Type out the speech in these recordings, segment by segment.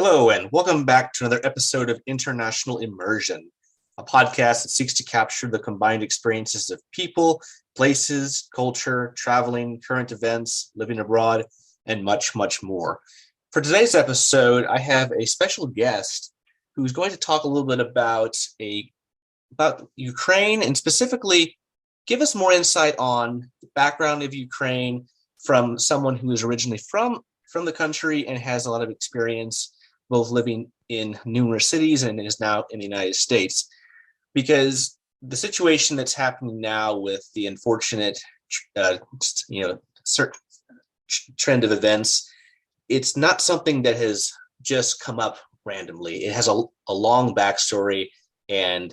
Hello, and welcome back to another episode of International Immersion, a podcast that seeks to capture the combined experiences of people, places, culture, traveling, current events, living abroad, and much, much more. For today's episode, I have a special guest who's going to talk a little bit about Ukraine and specifically give us more insight on the background of Ukraine from someone who is originally from the country and has a lot of experience both living in numerous cities and is now in the United States. Because the situation that's happening now with the unfortunate, certain trend of events, it's not something that has just come up randomly. It has a long backstory, and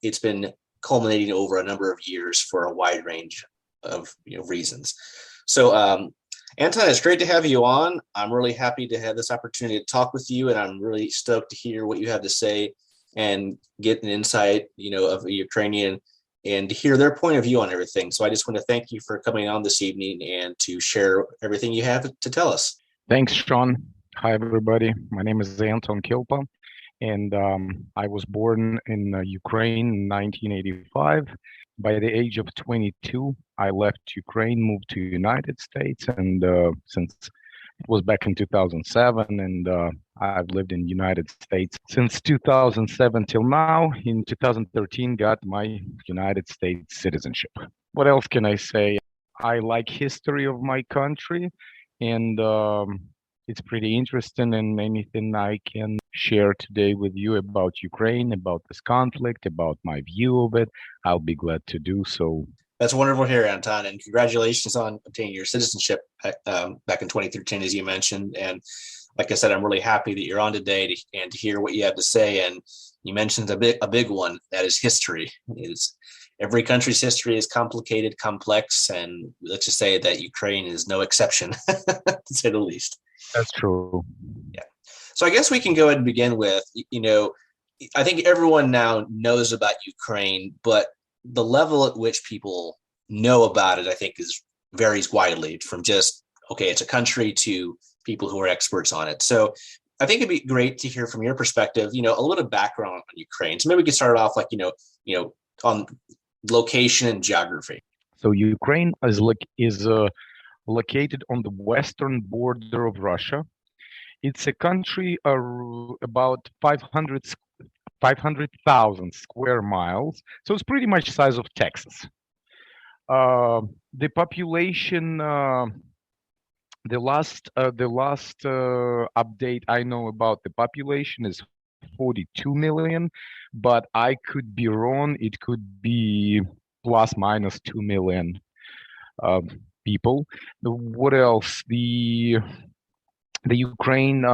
it's been culminating over a number of years for a wide range of reasons. So, Anton, it's great to have you on. I'm really happy to have this opportunity to talk with you, and I'm really stoked to hear what you have to say and get an insight, of a Ukrainian and to hear their point of view on everything. So I just want to thank you for coming on this evening and to share everything you have to tell us. Thanks, Sean. Hi, everybody. My name is Anton Kilpa, and I was born in Ukraine in 1985. By the age of 22, I left Ukraine, moved to the United States, and since it was back in 2007, and I've lived in the United States since 2007 till now. In 2013, got my United States citizenship. What else can I say? I like history of my country, and it's pretty interesting, and anything I can share today with you about Ukraine, about this conflict, about my view of it, I'll be glad to do so. That's wonderful to hear, Anton, and congratulations on obtaining your citizenship back in 2013, as you mentioned. And like I said, I'm really happy that you're on today and to hear what you have to say. And you mentioned a big one, that is history. Every country's history is complicated, complex, and let's just say that Ukraine is no exception, to say the least. That's true. Yeah. So I guess we can go ahead and begin with, I think everyone now knows about Ukraine, but the level at which people know about it, I think, varies widely from just, okay, it's a country to people who are experts on it. So I think it'd be great to hear from your perspective, a little bit of background on Ukraine. So maybe we could start off on location and geography. So Ukraine is located on the western border of Russia. It's a country about 500,000 square miles, so it's pretty much the size of Texas. The population, the last update I know about the population is 42 million, but I could be wrong. It could be plus minus 2 million people. What else? The Ukraine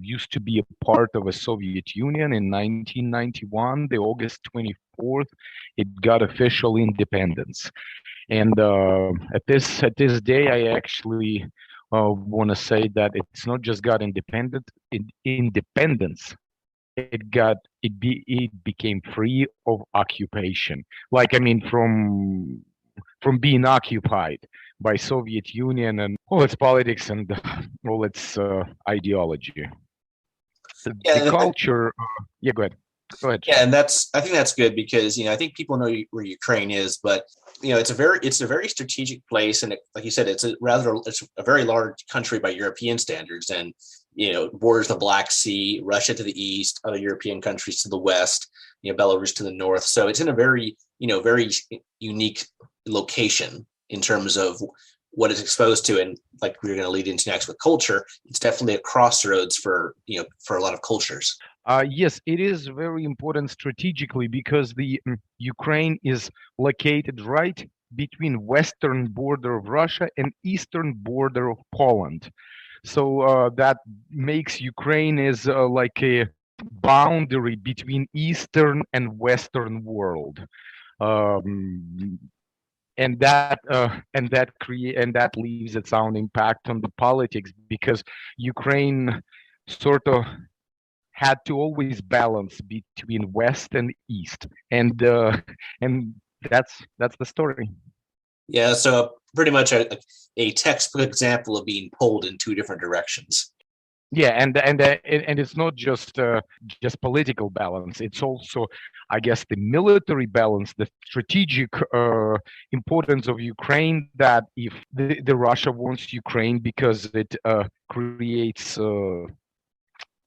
used to be a part of the Soviet Union in 1991. The August 24th, it got official independence. And at this day, I actually want to say that it's not just got independence. It became free of occupation. From being occupied by Soviet Union and all its politics and all its ideology. The culture. Go ahead. Yeah, and I think that's good because I think people know where Ukraine is, but it's a very strategic place, and like you said, it's a very large country by European standards, and borders the Black Sea, Russia to the east, other European countries to the west, Belarus to the north. So it's in a very very unique location in terms of what it's exposed to, and like we're going to lead into next with culture, it's definitely a crossroads for a lot of cultures. Yes, it is very important strategically because the Ukraine is located right between western border of Russia and eastern border of Poland. So that makes Ukraine is like a boundary between eastern and western world. And that leaves its own impact on the politics because Ukraine sort of had to always balance between West and East, and that's the story. Yeah, so pretty much a textbook example of being pulled in two different directions. Yeah, and it's not just political balance. It's also, I guess, the military balance, the strategic importance of Ukraine. That if the Russia wants Ukraine because it creates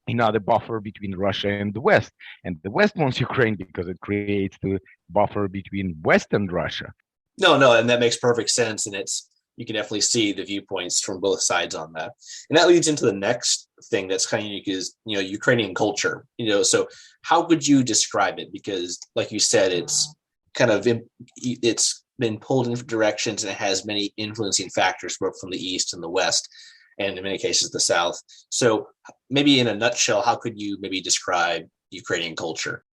another buffer between Russia and the West, and the West wants Ukraine because it creates the buffer between West and Russia. No, no, and that makes perfect sense. And it's you can definitely see the viewpoints from both sides on that. And that leads into the next thing that's kind of unique is Ukrainian culture. So how would you describe it? Because like you said, it's kind of it's been pulled in different directions and it has many influencing factors both from the east and the west, and in many cases the south. So maybe in a nutshell, how could you maybe describe Ukrainian culture?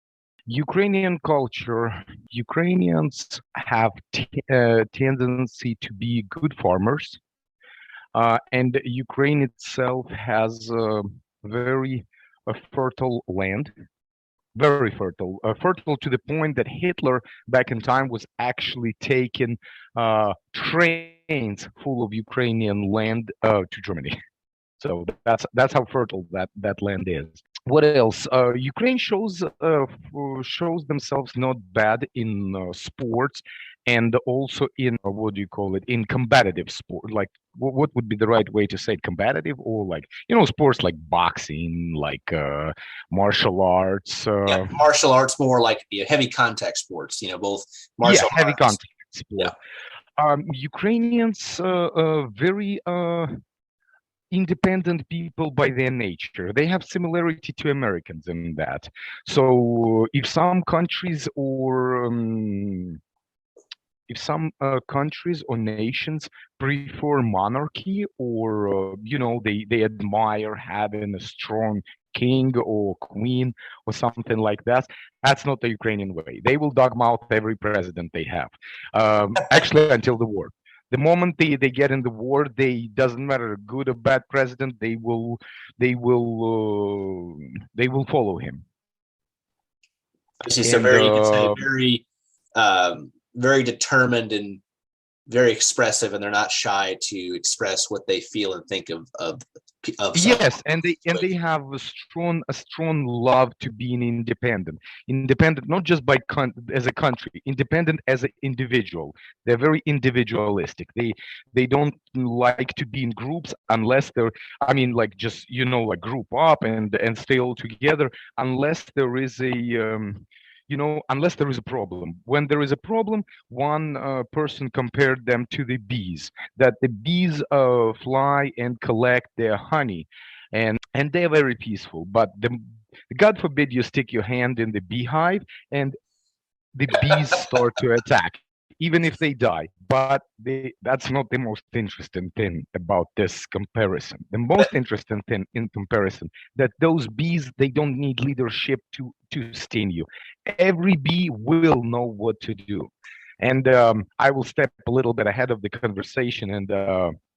Ukrainian culture, Ukrainians have tendency to be good farmers, and Ukraine itself has very fertile land, very fertile, fertile to the point that Hitler back in time was actually taking trains full of Ukrainian land to Germany. So that's how fertile that land is. What else? Ukraine shows themselves not bad in sports, and also in what do you call it? In combative sport. Like what would be the right way to say it? Combative, or like sports like boxing, like martial arts. Yeah, martial arts more like heavy contact sports. Both Yeah, martial heavy arts. contact Yeah. sport. Ukrainians very independent people by their nature. They have similarity to Americans in that. So if some countries or nations prefer monarchy, or they admire having a strong king or queen or something like that, that's not the Ukrainian way. They will dogmouth every president they have, actually until the war. The moment they get in the war, they doesn't matter good or bad president, they will follow him. I see. So And very, you could say very determined and very expressive, and they're not shy to express what they feel and think of someone. yes, and they have a strong love to being independent, not just as a country, independent as an individual. They're very individualistic. They don't like to be in groups unless they're, I mean, like just like group up and stay all together unless there is unless there is a problem. When there is a problem, one person compared them to the bees, that the bees fly and collect their honey, and they're very peaceful. But God forbid you stick your hand in the beehive and the bees start to attack, even if they die. But that's not the most interesting thing about this comparison. The most interesting thing in comparison, that those bees, they don't need leadership to sting you. Every bee will know what to do. And I will step a little bit ahead of the conversation. And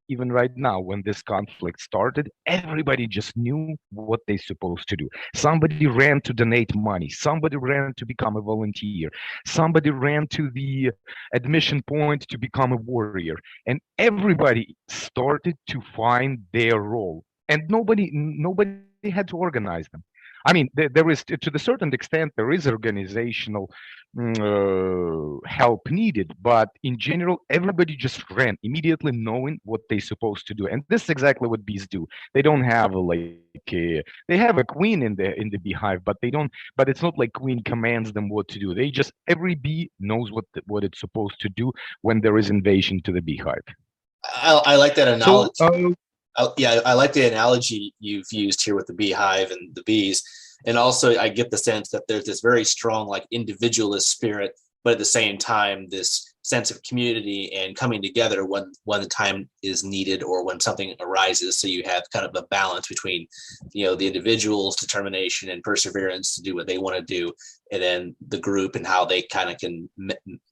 even right now, when this conflict started, everybody just knew what they're supposed to do. Somebody ran to donate money. Somebody ran to become a volunteer. Somebody ran to the admission point to become a warrior. And everybody started to find their role. And nobody had to organize them. I mean, there is, to the certain extent, there is organizational help needed, but in general, everybody just ran immediately, knowing what they're supposed to do, and this is exactly what bees do. They don't have they have a queen in the beehive, but they don't. But it's not like queen commands them what to do. They just every bee knows what it's supposed to do when there is invasion to the beehive. I like that So, analogy. Yeah, I like the analogy you've used here with the beehive and the bees. And also, I get the sense that there's this very strong, like, individualist spirit, but at the same time, this sense of community and coming together when the time is needed or when something arises. So you have kind of a balance between, the individual's determination and perseverance to do what they want to do, and then the group and how they kind of can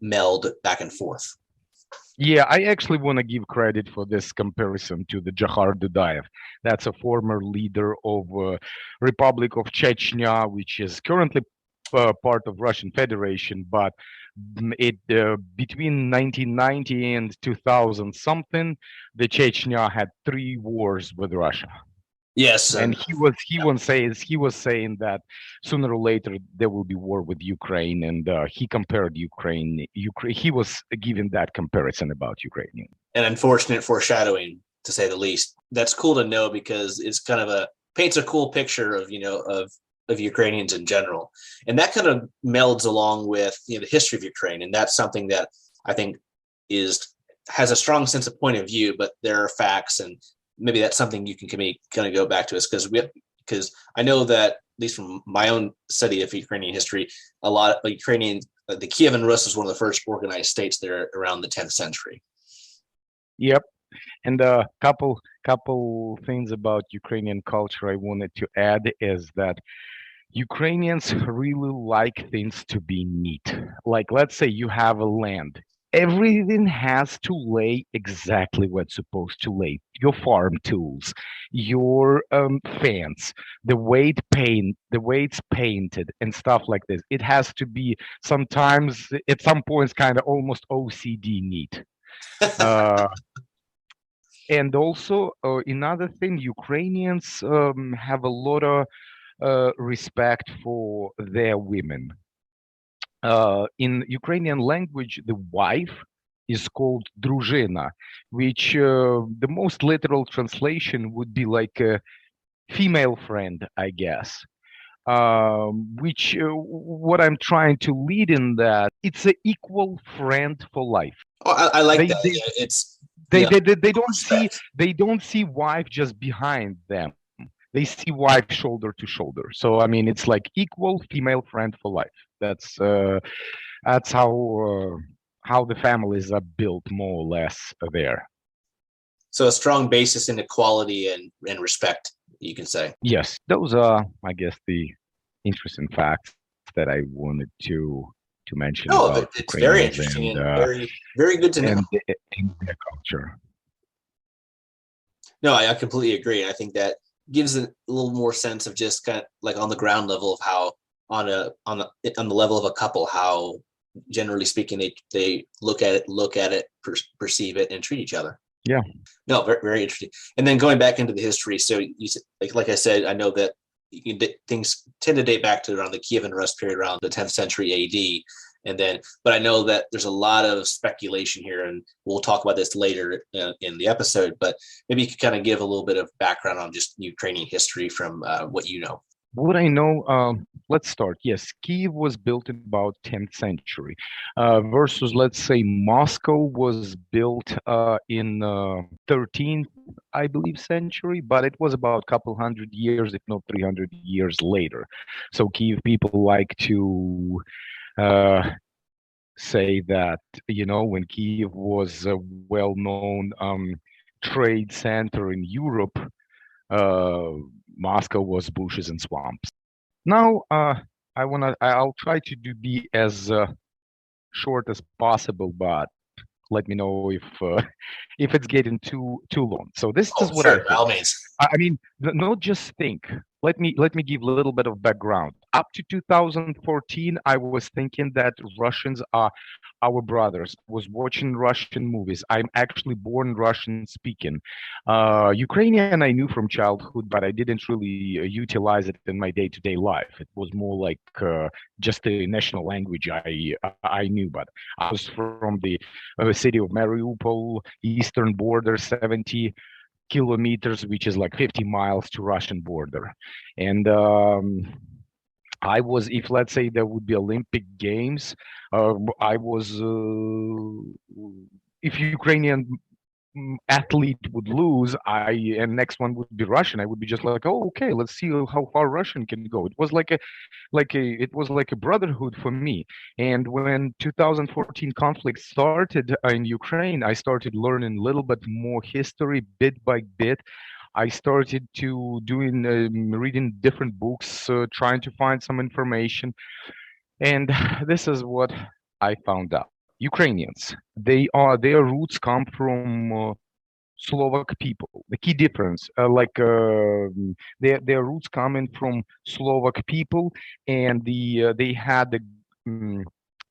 meld back and forth. yeah, I actually want to give credit for this comparison to the Jahar Dudayev. That's a former leader of Republic of Chechnya, which is currently part of Russian Federation, but it between 1990 and 2000 something, the Chechnya had 3 wars with Russia. Yes, And and he was saying that sooner or later there will be war with Ukraine, and he compared Ukraine. He was giving that comparison about Ukraine. an unfortunate foreshadowing, to say the least. That's cool to know because it's kind of a paints a cool picture of of Ukrainians in general, and that kind of melds along with the history of Ukraine, and that's something that I think is has a strong sense of point of view, but there are facts, and maybe that's something you can kind of go back to us because I know that at least from my own study of Ukrainian history, a lot of Ukrainian the Kievan Rus was one of the first organized states there around the 10th century. Yep. And a couple things about Ukrainian culture I wanted to add is that Ukrainians really like things to be neat. Like, let's say you have a land. Everything has to lay exactly what's supposed to lay. Your farm tools, your fence, the way it's painted, and stuff like this. It has to be sometimes, at some points, kind of almost OCD neat. Uh, and also, another thing, Ukrainians have a lot of respect for their women. In Ukrainian language, the wife is called дружина, which the most literal translation would be like a female friend, I guess. Which what I'm trying to lead in that it's an equal friend for life. Oh, I like They that. they Yeah, it's they yeah, they, they, they don't see respect. they don't see wife just behind them. They see wife shoulder to shoulder. So I mean, it's like equal female friend for life. That's how the families are built more or less there. So a strong basis in equality and respect, you can say. Yes, those are, I guess, the interesting facts that I wanted to mention No, about it's very Ukrainians interesting and very good to know. and their culture. No, I completely agree. I think that gives a little more sense of just kind of like on the ground level of how on the level of a couple how generally speaking they look at it perceive it and treat each other. Yeah. No, very, very interesting. And then going back into the history, so you like I said, I know that things tend to date back to around the Kievan Rus period, around the 10th century AD, and then, but I know that there's a lot of speculation here, and we'll talk about this later in the episode. But maybe you could kind of give a little bit of background on just Ukrainian history from what you know. What I know, let's start. Yes, Kiev was built in about 10th century, versus, let's say, Moscow was built in 13th, I believe, century, but it was about a couple hundred years, if not 300 years later. So Kiev people like to say that, when Kiev was a well-known trade center in Europe, uh, Moscow was bushes and swamps. Now, I'll try to be as short as possible, but let me know if if it's getting too long. So this Oh, is what I sure, by think. all means. I mean, not just think. Let me give a little bit of background. Up to 2014, I was thinking that Russians are our brothers. Was watching Russian movies. I'm actually born Russian speaking. Ukrainian I knew from childhood, but I didn't really utilize it in my day-to-day life. It was more like just a national language I knew. But I was from the city of Mariupol, eastern border, 70 kilometers, which is like 50 miles to Russian border. And I was, if let's say there would be Olympic Games, I was, if Ukrainian athlete would lose, and next one would be Russian, I would be just like, oh, okay, let's see how far Russian can go. It was it was like a brotherhood for me. And when 2014 conflict started in Ukraine, I started learning a little bit more history bit by bit. I started to doing reading different books, trying to find some information, and this is what I found out. Ukrainians, their roots come from Slovak people. The key difference, their roots coming from Slovak people, and they had a um,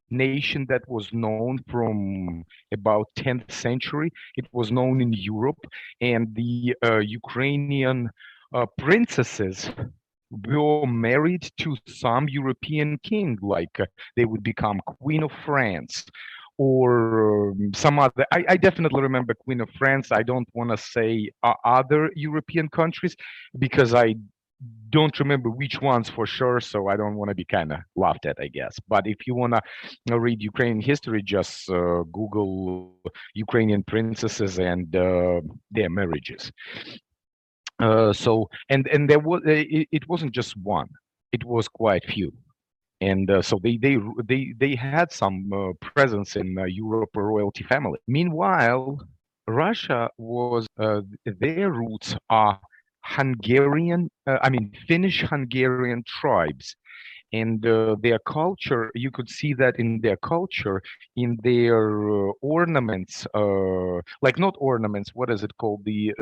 nation that was known from about 10th century. It was known in Europe, and the Ukrainian princesses were married to some European king, like they would become Queen of France or some other. I definitely remember Queen of France. I don't want to say other European countries because I don't remember which ones for sure, so I don't want to be kind of laughed at, I guess. But if you want to read Ukrainian history, just Google Ukrainian princesses and their marriages. And there was it wasn't just one; it was quite few. And so they had some presence in Europe royalty family. Meanwhile, Russia was their roots are Hungarian, Finnish Hungarian tribes, and their culture. You could see that in their culture, in their ornaments, like not ornaments. What is it called? The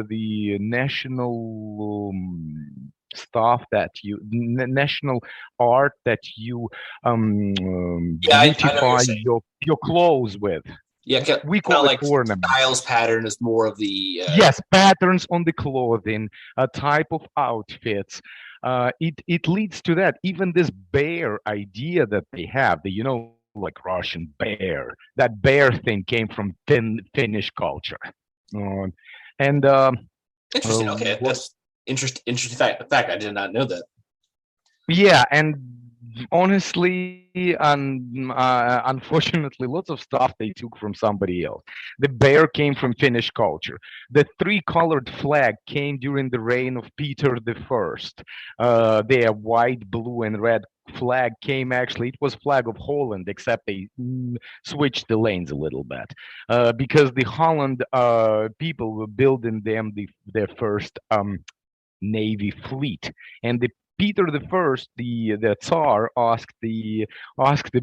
national. Stuff that you national art that you Yeah, I know what you're beautify saying. your clothes with. Yeah, kind We of call it like ornaments. Styles pattern is more of the Yes, patterns on the clothing, a type of outfits. It leads to that. Even this bear idea that they have, like Russian bear. That bear thing came from Finnish culture. Uh, and interesting. Okay, what that's interesting fact. I did not know that. Yeah, and honestly, unfortunately, lots of stuff they took from somebody else. The bear came from Finnish culture. The three-colored flag came during the reign of Peter the First. Their white, blue, and red flag came actually. It was flag of Holland, except they switched the lanes a little bit because the Holland people were building their first navy fleet, and the Peter the First, the Tsar, asked the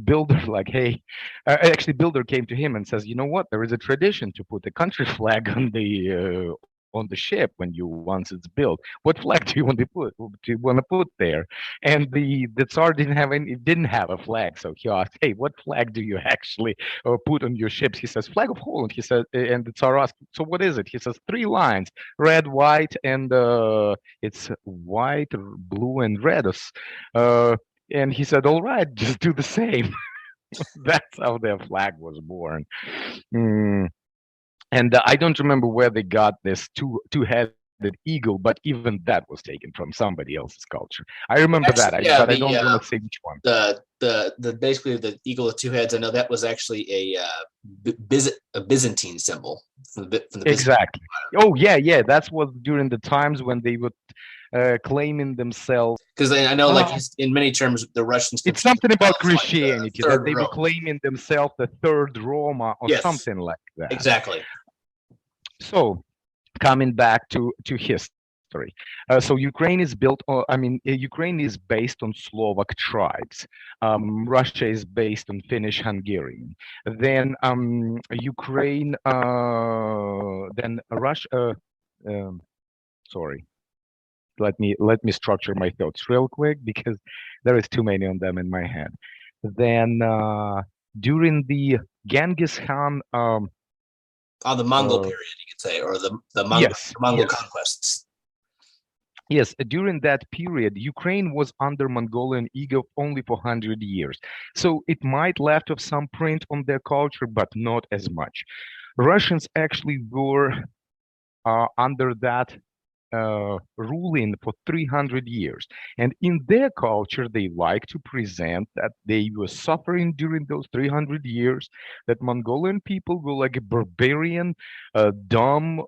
builder, like, hey, actually, builder came to him and says, you know what? There is a tradition to put the country flag on the ship when you once it's built. What flag do you want to put? Do you want to put there? And the Tsar didn't have a flag, so he asked, hey, what flag do you actually put on your ships? He says, flag of Holland. He said, and the Tsar asked, so what is it? He says, three lines: red, white, and it's white, blue, and red. Uh, and he said, all right, just do the same. That's how their flag was born. Mm. And I don't remember where they got this two-headed eagle, but even that was taken from somebody else's culture. I remember that, Actually, but yeah, I don't want to say which one. the basically the eagle with two heads. I know that was actually a Byzantine symbol from the Byzantine. Exactly. Oh, yeah, yeah. That's what during the times when they were claiming themselves. Because I know, like Uh, in many terms, the Russians it's consider something about themselves like the Christianity that third they were Rome. claiming themselves the third Roma or Yes, something like that. exactly. So coming back to history. So Ukraine is built on, Ukraine is based on Slovak tribes. Russia is based on Finnish Hungarian. Then Ukraine, then Russia, sorry, let me structure my thoughts real quick because there is too many on them in my head. Then during the Genghis Khan, On the Mongol uh, period, you could say, or the yes, Mongol yes. conquests. Yes, during that period, Ukraine was under Mongolian ego only for 100 years. So it might left of some print on their culture, but not as much. Russians actually were under that ruling for 300 years. And in their culture, they like to present that they were suffering during those 300 years, that Mongolian people were like a barbarian, dumb,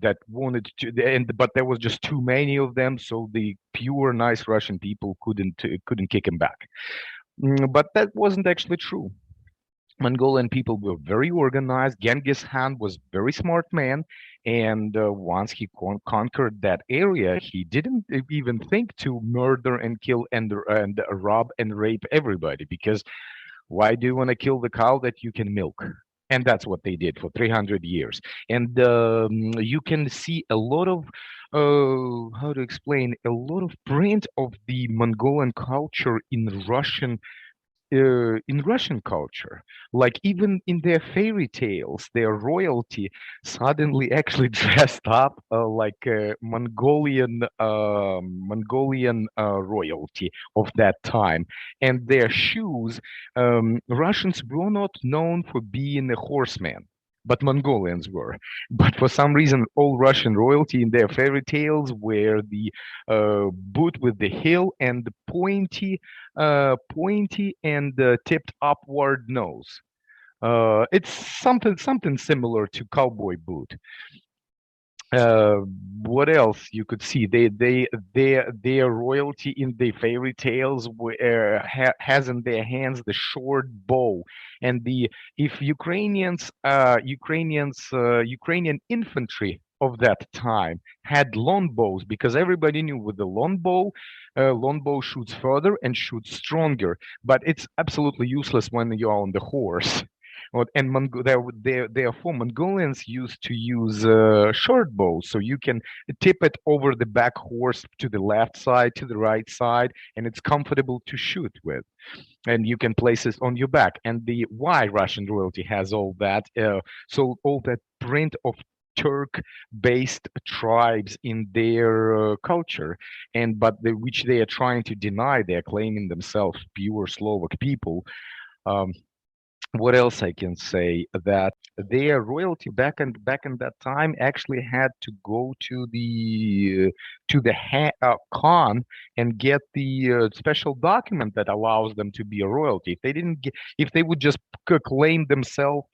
that wanted to, but there was just too many of them, so the pure, nice Russian people couldn't kick him back. But that wasn't actually true. Mongolian people were very organized. Genghis Khan was very smart man, and once he conquered that area, he didn't even think to murder and kill and rob and rape everybody. Because why do you want to kill the cow that you can milk? And that's what they did for 300 years. And you can see a lot of how to explain a lot of print of the Mongolian culture in Russian in Russian culture, like even in their fairy tales, their royalty suddenly actually dressed up like Mongolian royalty of that time, and their shoes. Russians were not known for being a horseman. But Mongolians were. But for some reason, all Russian royalty in their fairy tales were the boot with the heel and the pointy and tipped upward nose. It's something similar to cowboy boot. Uh, what else you could see? Their royalty in the fairy tales has in their hands the short bow, and the if Ukrainian infantry of that time had long bows, because everybody knew with the long bow shoots further and shoots stronger, but it's absolutely useless when you're on the horse. And therefore, Mongolians used to use short bows, so you can tip it over the back horse to the left side, to the right side, and it's comfortable to shoot with. And you can place it on your back. And the why Russian royalty has all that, so all that print of Turk-based tribes in their culture, and which they are trying to deny. They are claiming themselves pure Slovak people. Um, what else I can say that their royalty back in that time actually had to go to the Khan and get the special document that allows them to be a royalty. If they didn't get, if they would just claim themselves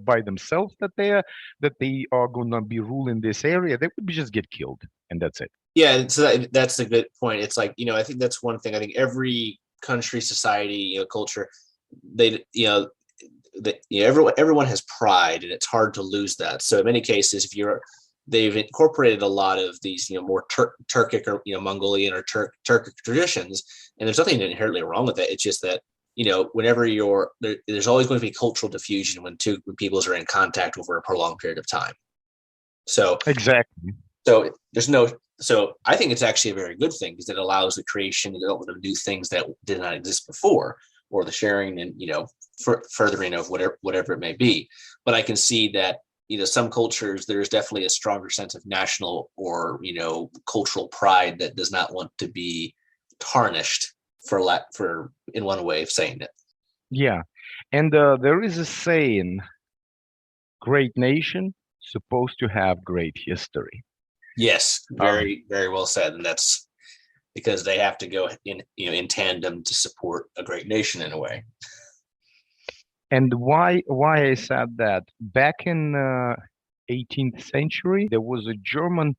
by themselves that they are gonna be ruling this area, they would just get killed, and that's it. Yeah, so that's a good point. It's like, I think that's one thing. I think every country, society, culture, they, everyone has pride, and it's hard to lose that. So in many cases, they've incorporated a lot of these, more Turkic or Mongolian or Turkic traditions, and there's nothing inherently wrong with that. It's just that whenever there's always going to be cultural diffusion when when peoples are in contact over a prolonged period of time. So Exactly. so there's no. So I think it's actually a very good thing because it allows the creation and development of new things that did not exist before, or the sharing and furthering of whatever it may be. But I can see that some cultures, there's definitely a stronger sense of national or cultural pride that does not want to be tarnished for in one way of saying it. Yeah, and there is a saying: "Great nation supposed to have great history." Yes, very very well said, and that's because they have to go in tandem to support a great nation in a way. And why I said that? Back in 18th century, there was a German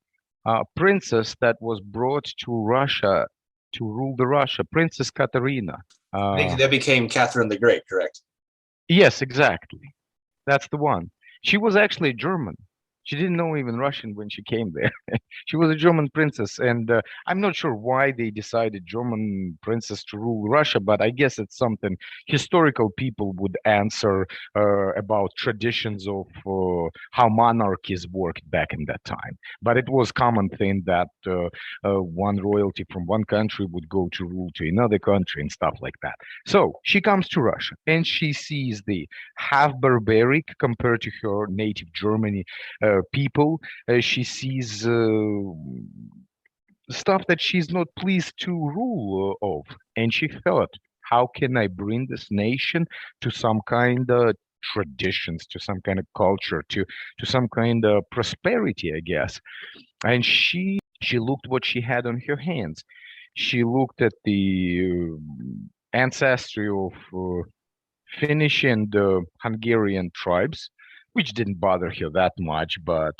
princess that was brought to Russia to rule the Russia, Princess Katerina. I think that became Catherine the Great, correct? Yes, exactly. That's the one. She was actually German. She didn't know even Russian when she came there. She was a German princess, and I'm not sure why they decided German princess to rule Russia, but I guess it's something historical people would answer about traditions of how monarchies worked back in that time. But it was common thing that one royalty from one country would go to rule to another country and stuff like that. So she comes to Russia, and she sees the half barbaric compared to her native Germany people. She sees stuff that she's not pleased to rule of, and she thought, how can I bring this nation to some kind of traditions, to some kind of culture, to some kind of prosperity, I guess. And she looked what she had on her hands. She looked at the ancestry of Finnish and Hungarian tribes, which didn't bother her that much, but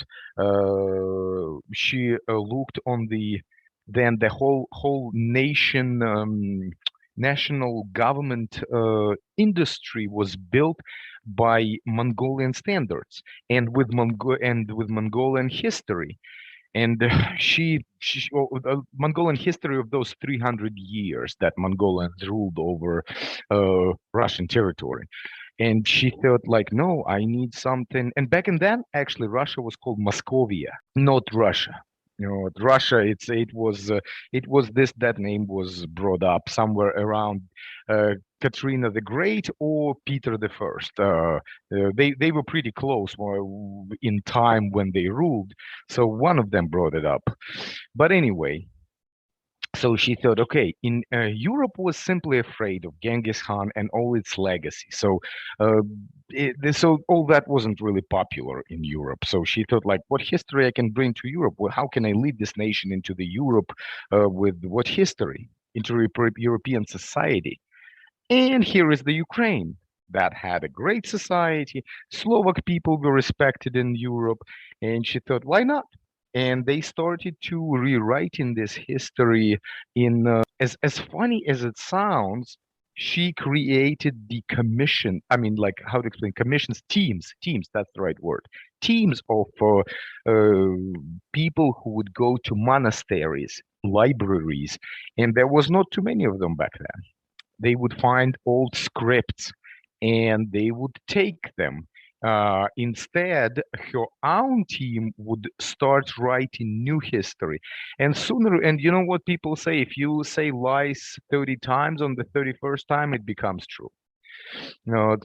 she looked on the whole national government industry was built by Mongolian standards and with Mongolian history. And Mongolian history of those 300 years that Mongolians ruled over Russian territory. And she thought like, no, I need something. And back in then, actually, Russia was called Moscovia, not Russia. Russia, it was that name was brought up somewhere around Katrina the Great or Peter the First. They were pretty close in time when they ruled, so one of them brought it up. But anyway, so she thought, okay, in Europe was simply afraid of Genghis Khan and all its legacy. Uh, so all that wasn't really popular in Europe. So she thought, like, what history I can bring to Europe? Well, how can I lead this nation into the Europe with what history into European society? And here is the Ukraine that had a great society. Slovak people were respected in Europe, and she thought, why not? And they started to rewriting this history in as funny as it sounds. She created the commission. I mean, like how to explain commissions, teams. That's the right word. Teams of people who would go to monasteries, libraries, and there was not too many of them back then. They would find old scripts and they would take them. Instead, her own team would start writing new history. And you know what people say? If you say lies 30 times, on the 31st time, it becomes true.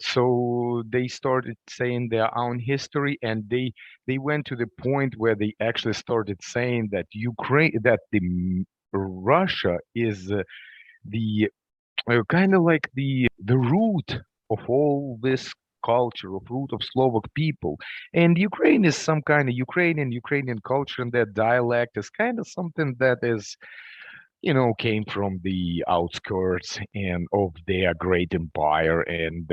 So they started saying their own history, and they went to the point where they actually started saying that Russia is the kind of like the root of all this culture, of root of Slovak people. And Ukraine is some kind of Ukrainian culture, and their dialect is kind of something that is, came from the outskirts and of their great empire. And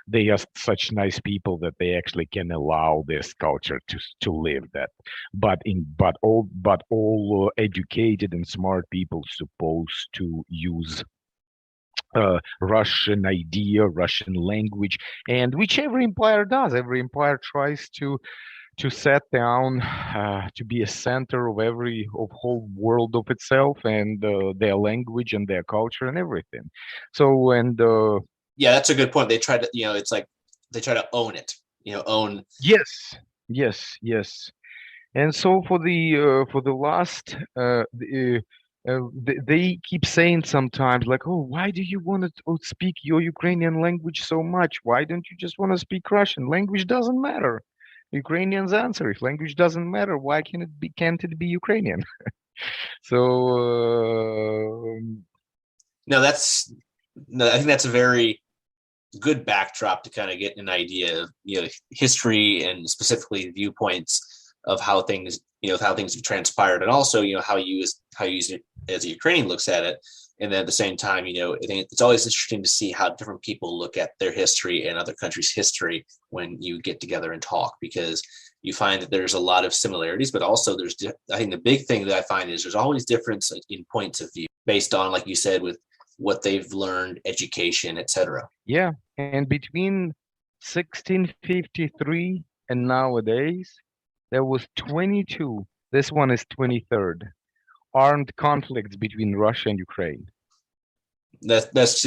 they are such nice people that they actually can allow this culture to live that. But all educated and smart people supposed to use Russian idea, Russian language, and which every empire does. Every empire tries to set down to be a center of whole world of itself and their language and their culture and everything. So and Yeah, that's a good point. They try to, it's like they try to own it. Own. Yes, yes, yes. And so for the last they keep saying sometimes like, oh, why do you want to speak your Ukrainian language so much? Why don't you just want to speak Russian? Language doesn't matter. Ukrainians answer, if language doesn't matter, why can't it be Ukrainian? So No, I think that's a very good backdrop to kind of get an idea of history and specifically viewpoints of how things have transpired, and also how you as a Ukrainian looks at it. And then at the same time, I think it's always interesting to see how different people look at their history and other countries' history when you get together and talk, because you find that there's a lot of similarities, but also I think the big thing that I find is there's always difference in points of view based on, like you said, with what they've learned, education, etc. yeah, and between 1653 and nowadays, there was 22. This one is 23rd armed conflicts between Russia and Ukraine. That's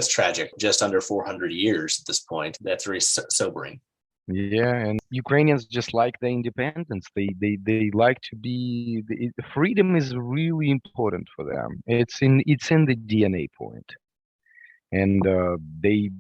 tragic. Just under 400 years at this point. That's very sobering. Yeah, and Ukrainians just like the independence. They like to be. Freedom is really important for them. It's in the DNA point. And they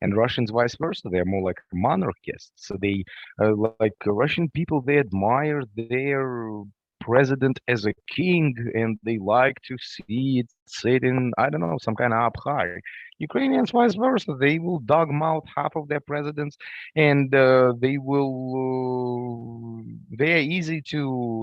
and Russians vice versa. They're more like monarchists. So they like Russian people. They admire their president as a king, and they like to see it sit in, I don't know, some kind of up high. Ukrainians vice versa. They will dogmouth half of their presidents, and they are easy to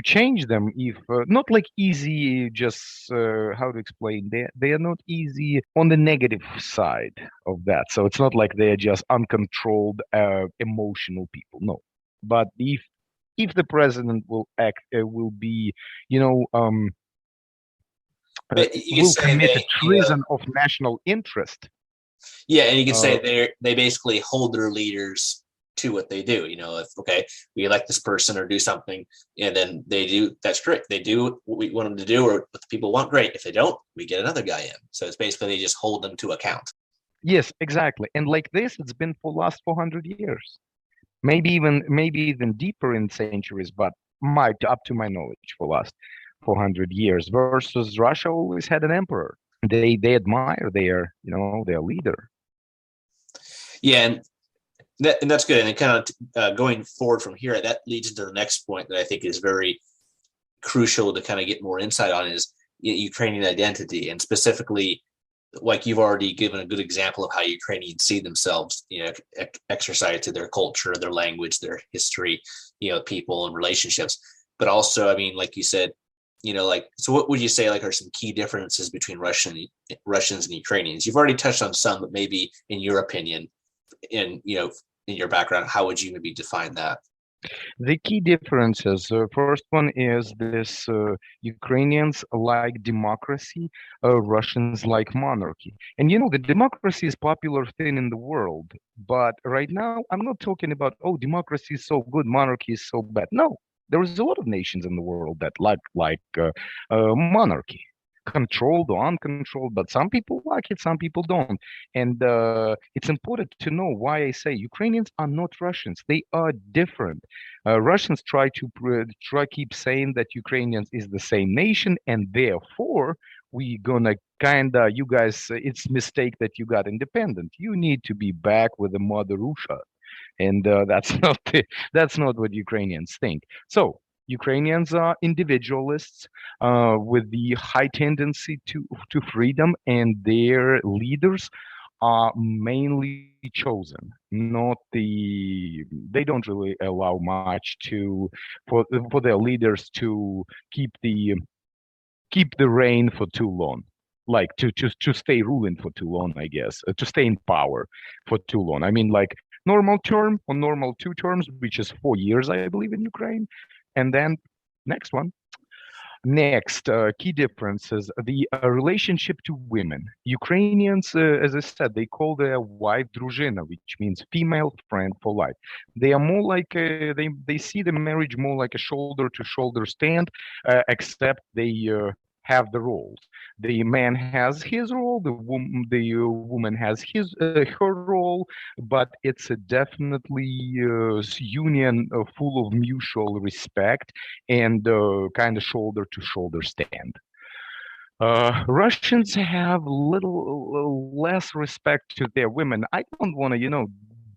change them if not like easy, just how to explain, they are not easy on the negative side of that. So it's not like they're just uncontrolled emotional people, no. But if the president will be, will commit a treason of national interest. Yeah, and you can say they basically hold their leaders to what they do. If we elect this person or do something, and then they do, that's great. They do what we want them to do or what the people want, great. If they don't, we get another guy in. So it's basically they just hold them to account. Yes, exactly. And like this, it's been for last 400 years. Maybe even deeper in centuries, but up to my knowledge, for last 400 years. Versus Russia always had an emperor. They admire their leader. Yeah, and that's good. And kind of going forward from here, that leads into the next point that I think is very crucial to kind of get more insight on is Ukrainian identity, and specifically, like you've already given a good example of how Ukrainians see themselves, exercise to their culture, their language, their history, people and relationships. But also, I mean, like you said, so what would you say like are some key differences between Russians and Ukrainians? You've already touched on some, but maybe in your opinion, in your background, how would you maybe define that? The key differences, first one is this: Ukrainians like democracy, Russians like monarchy. And the democracy is popular thing in the world. But right now, I'm not talking about, oh, democracy is so good, monarchy is so bad. No, there is a lot of nations in the world that like monarchy, controlled or uncontrolled, but some people like it, some people don't. And it's important to know why I say Ukrainians are not Russians. They are different. Russians try keep saying that Ukrainians is the same nation, and therefore we gonna you guys, it's mistake that you got independent. You need to be back with the mother Russia, and that's not what Ukrainians think. So Ukrainians are individualists with the high tendency to freedom, and their leaders are mainly chosen. Not the They don't really allow much for their leaders to keep the reign for too long, like to stay ruling for too long, I guess, to stay in power for too long. I mean, like normal term or normal 2 terms, which is 4 years, I believe, in Ukraine, and then next one. Next, key differences, the relationship to women. Ukrainians, as I said, they call their wife druzhina, which means female friend for life. They are more like, they see the marriage more like a shoulder to shoulder stand, except they have the roles. The man has his role, the woman has her role, but it's a definitely union full of mutual respect and kind of shoulder to shoulder stand. Russians have little less respect to their women. I don't want to,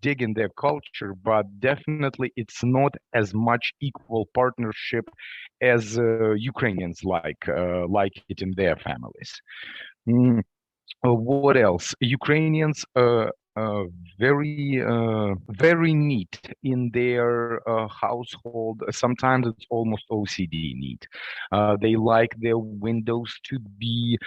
dig in their culture, but definitely it's not as much equal partnership as Ukrainians like it in their families. Mm, what else? Ukrainians uh, very neat in their household. Sometimes it's almost OCD neat. They like their windows to be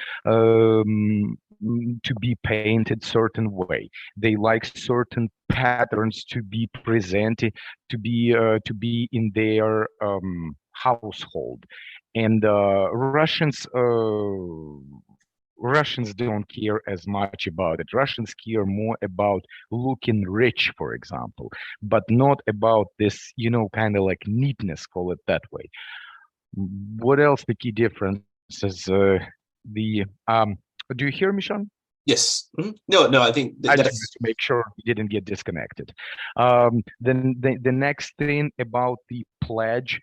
painted certain way. They like certain patterns to be presented to be in their household. And Russians don't care as much about it. Russians care more about looking rich, for example, but not about this, kind of like neatness, call it that way. What else? The key difference is the do you hear me, Sean? Yes. Mm-hmm. No, I think I just wanted that's to make sure we didn't get disconnected. Then the next thing about the pledge,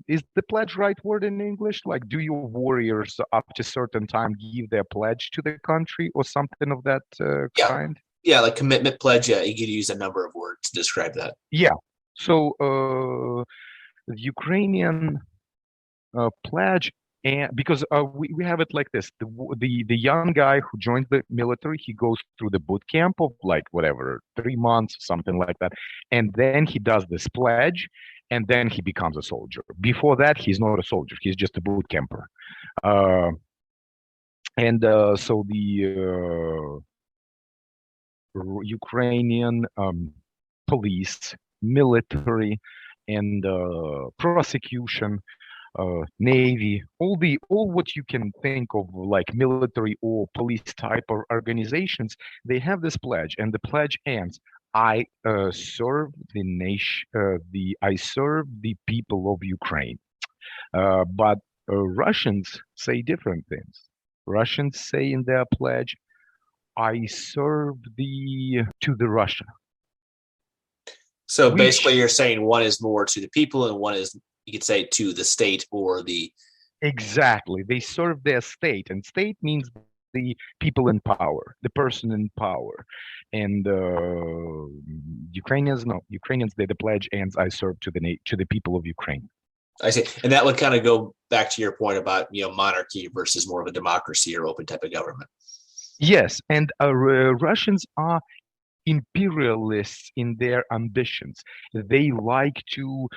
is the pledge right word in English? Like, do your warriors up to certain time give their pledge to the country or something of that yeah, kind? yeah, like commitment pledge. Yeah, you could use a number of words to describe that. Yeah. So the Ukrainian pledge, and because we have it like this: the young guy who joins the military, he goes through the boot camp of like whatever 3 months, something like that, and then he does this pledge, and then he becomes a soldier. Before that, he's not a soldier; he's just a boot camper. Uh, and so the Ukrainian police, military, and prosecution, navy, all what you can think of like military or police type of organizations, they have this pledge, and the pledge ends: I serve the nation, I serve the people of Ukraine. But Russians say different things. Russians say in their pledge, I serve to the Russia, So basically, which you're saying one is more to the people and one is you could say, to the state or the. Exactly. They serve their state, and state means the people in power, the person in power. And Ukrainians, no, Ukrainians, they're the pledge, and I serve to the people of Ukraine. I see. And that would kind of go back to your point about, monarchy versus more of a democracy or open type of government. Yes, and Russians are imperialists in their ambitions. They like to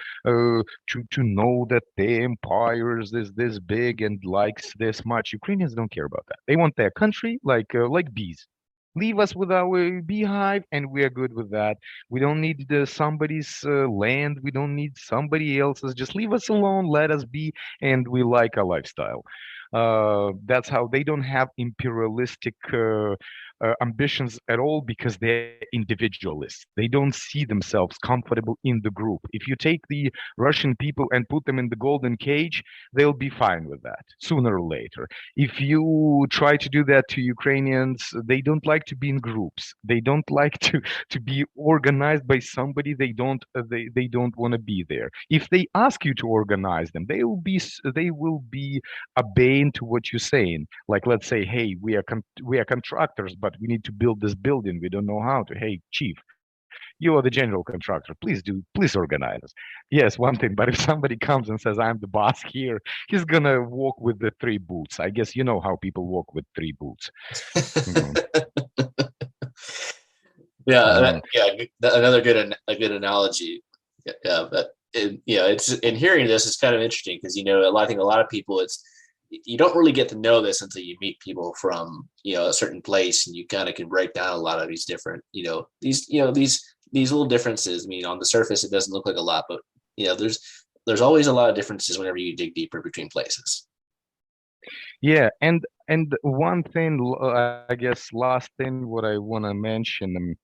know that their empire is this big and likes this much. Ukrainians don't care about that. They want their country like bees. Leave us with our beehive, and we are good with that. We don't need somebody's land. We don't need somebody else's. Just leave us alone. Let us be, and we like our lifestyle. That's how they don't have imperialistic ambitions at all, because they're individualists. They don't see themselves comfortable in the group. If you take the Russian people and put them in the golden cage, they'll be fine with that sooner or later. If you try to do that to Ukrainians, they don't like to be in groups. They don't like to be organized by somebody. They don't want to be there. If they ask you to organize them, they will be obeying to what you're saying. Like, let's say, hey, we are contractors, but we need to build this building. We don't know how to. Hey, chief, you are the general contractor. Please organize us. Yes, one thing. But if somebody comes and says, I'm the boss here, he's gonna walk with the 3 boots. I guess you know how people walk with 3 boots. Yeah, another good analogy. But it's in hearing this, it's kind of interesting because I think a lot of people, you don't really get to know this until you meet people from a certain place, and you kind of can break down a lot of these different these little differences. I mean, on the surface it doesn't look like a lot, but there's always a lot of differences whenever you dig deeper between places. Yeah, and one thing, I guess, last thing what I want to mention.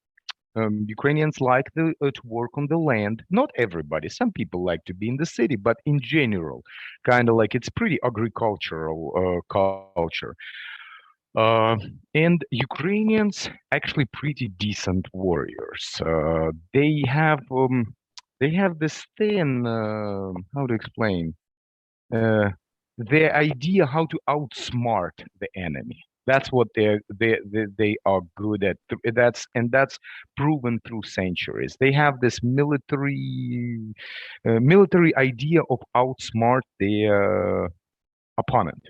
Ukrainians like to work on the land. Not everybody. Some people like to be in the city, but in general, kind of like it's pretty agricultural culture. And Ukrainians actually pretty decent warriors. They have this thing. How to explain? Their idea how to outsmart the enemy. That's what they are good at. That's proven through centuries. They have this military idea of outsmart their opponent,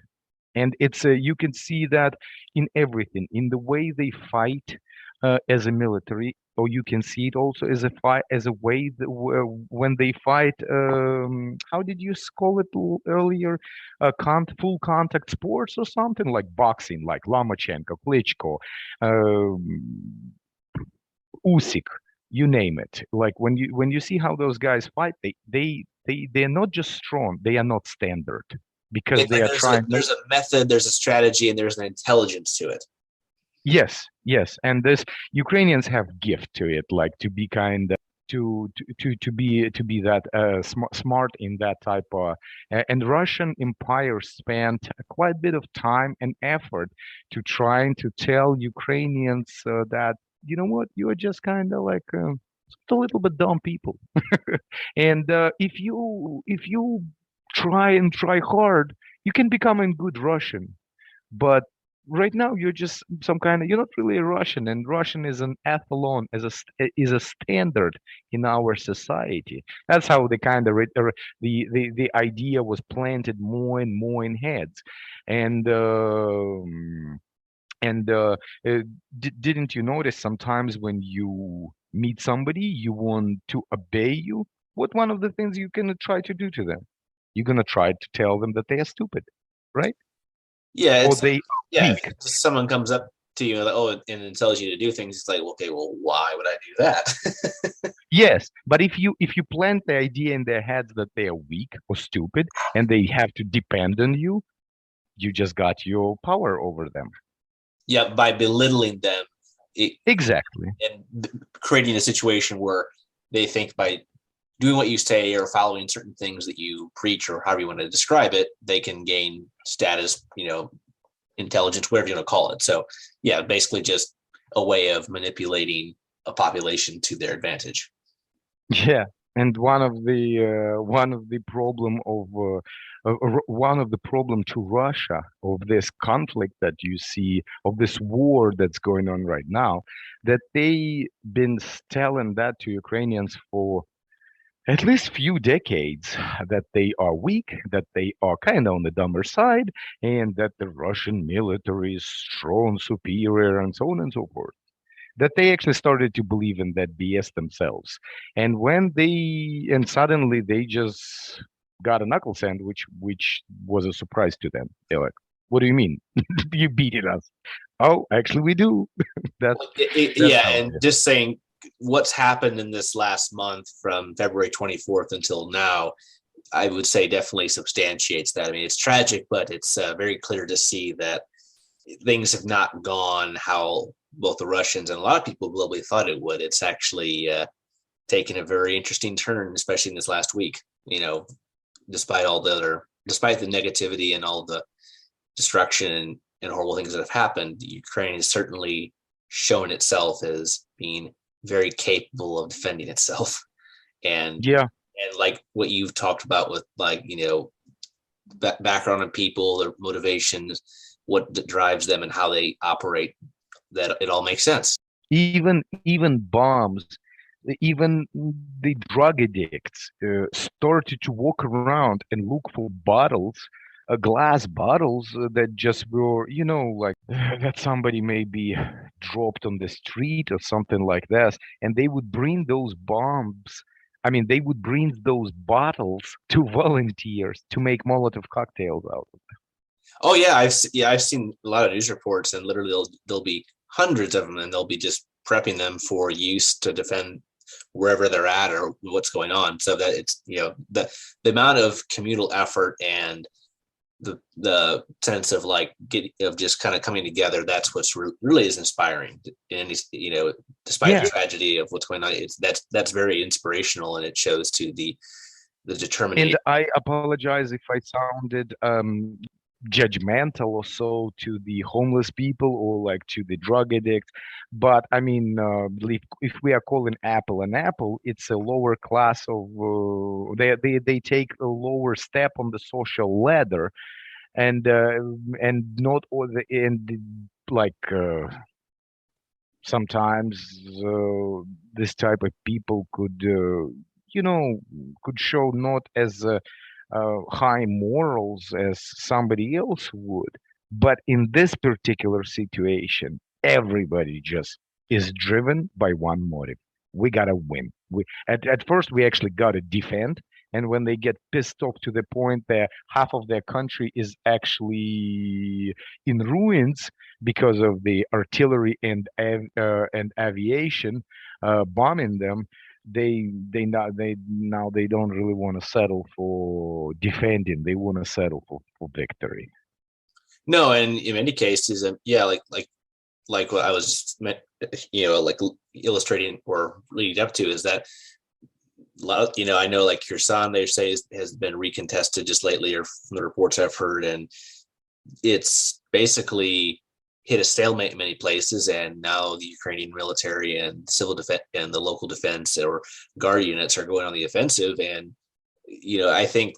and it's you can see that in everything, in the way they fight as a military, or you can see it also as a way that, when they fight. How did you call it earlier? Full contact sports or something like boxing, like Lomachenko, Klitschko, Usyk, you name it. Like when you see how those guys fight, they're not just strong; they are not standard, because they are trying. There's a method, there's a strategy, and there's an intelligence to it. Yes, and this Ukrainians have gift to it, like to be kind of to be that smart in that type of. And Russian Empire spent quite a bit of time and effort to trying to tell Ukrainians that what, you are just kind of like a little bit dumb people, and if you try hard, you can become a good Russian, but right now you're just you're not really a Russian, and Russian is an ethelon, is a standard in our society. That's how the kind of the idea was planted more and more in heads. And didn't you notice sometimes when you meet somebody you want to obey you, what one of the things you're gonna try to do to them? You're gonna try to tell them that they are stupid, right? Yeah, Or they if someone comes up to you and tells you to do things, it's like, okay, well, why would I do that? Yes, but if you plant the idea in their heads that they are weak or stupid and they have to depend on you, you just got your power over them. Yeah, by belittling them. Exactly. And creating a situation where they think by doing what you say or following certain things that you preach, or however you want to describe it, they can gain status, intelligence, whatever you want to call it. So yeah, basically just a way of manipulating a population to their advantage. Yeah. And one of the problem of one of the problem to Russia of this conflict that you see of this war that's going on right now, that they been telling that to Ukrainians for at least few decades that they are weak, that they are kind of on the dumber side, and that the Russian military is strong, superior, and so on and so forth. That they actually started to believe in that BS themselves. And when they, and suddenly they just got a knuckle sandwich, which was a surprise to them. They're like, what do you mean? You beated us. Oh, actually we do. That's that's Yeah, how it and is. just saying what's happened in this last month from February 24th until now, I would say definitely substantiates that. I mean, it's tragic, but it's very clear to see that things have not gone how both the Russians and a lot of people globally thought it would. It's actually taken a very interesting turn, especially in this last week. Despite all despite the negativity and all the destruction and horrible things that have happened, Ukraine has certainly shown itself as being very capable of defending itself. And Yeah, and like what you've talked about with like background of people, their motivations, what drives them, and how they operate, that it all makes sense. even bombs, even the drug addicts started to walk around and look for bottles, glass bottles that just were, like that somebody maybe dropped on the street or something like this, and they would bring those bombs. I mean, they would bring those bottles to volunteers to make Molotov cocktails out of. Oh yeah, I've seen a lot of news reports, and literally there'll be hundreds of them, and they'll be just prepping them for use to defend wherever they're at or what's going on. So that it's the amount of communal effort and the sense of of just kind of coming together. That's what's really is inspiring. And despite the Yeah, tragedy of what's going on, that's very inspirational, and it shows to the determination. and I apologize if I sounded judgmental or so to the homeless people or like to the drug addicts. But I mean, if we are calling Apple an Apple, it's a lower class of, they take a lower step on the social ladder, and not all the, and like sometimes this type of people could, you know, could show not as high morals as somebody else would. But in this particular situation, everybody just is driven by one motive. We gotta win. At first we actually gotta defend, and when they get pissed off to the point that half of their country is actually in ruins because of the artillery and aviation bombing them, they now they don't really want to settle for defending. They want to settle for victory. No, and in many cases, yeah, like what I was like illustrating or leading up to is that I know like your son, they say has been recontested just lately, or from the reports I've heard, and it's basically hit a stalemate in many places. And now the Ukrainian military and civil defense and the local defense or guard units are going on the offensive. And I think